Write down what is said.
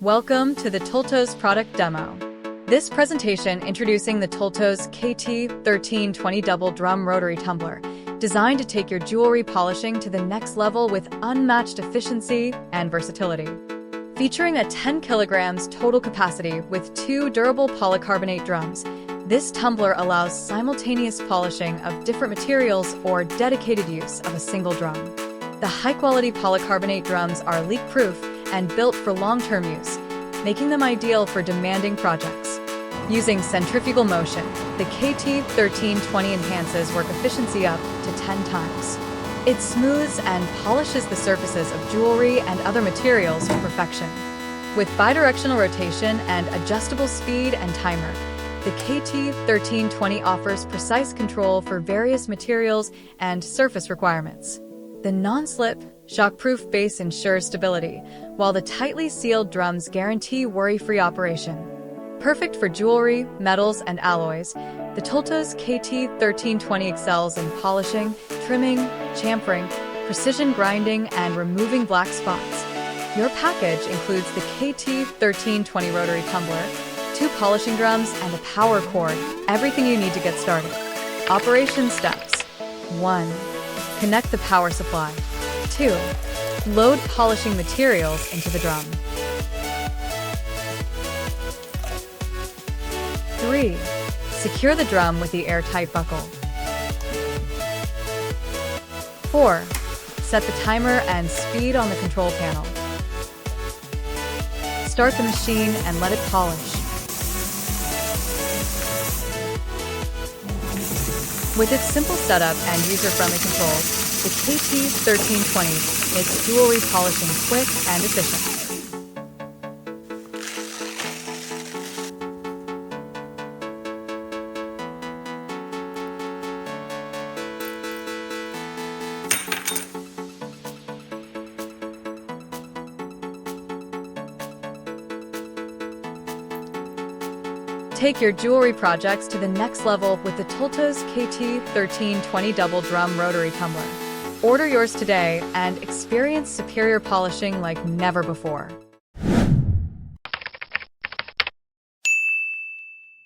Welcome to the Tooltos product demo. This presentation introducing the Tooltos KT-1320 double drum rotary tumbler, designed to take your jewelry polishing to the next level with unmatched efficiency and versatility. Featuring a 10 kilograms total capacity with 2 durable polycarbonate drums, this tumbler allows simultaneous polishing of different materials or dedicated use of a single drum. The high-quality polycarbonate drums are leak-proof and built for long-term use, making them ideal for demanding projects. Using centrifugal motion, the KT-1320 enhances work efficiency up to 10 times. It smooths and polishes the surfaces of jewelry and other materials to perfection. With bidirectional rotation and adjustable speed and timer, the KT-1320 offers precise control for various materials and surface requirements. The non-slip, shock-proof base ensures stability, while the tightly sealed drums guarantee worry-free operation. Perfect for jewelry, metals, and alloys, the Tooltos KT-1320 excels in polishing, trimming, chamfering, precision grinding, and removing black spots. Your package includes the KT-1320 rotary tumbler, 2 polishing drums, and a power cord, everything you need to get started. Operation steps: 1. Connect the power supply. 2. Load polishing materials into the drum. 3. Secure the drum with the airtight buckle. 4. Set the timer and speed on the control panel. Start the machine and let it polish. With its simple setup and user-friendly controls, the KT-1320 makes jewelry polishing quick and efficient. Take your jewelry projects to the next level with the Tooltos KT-1320 double drum rotary tumbler. Order yours today and experience superior polishing like never before.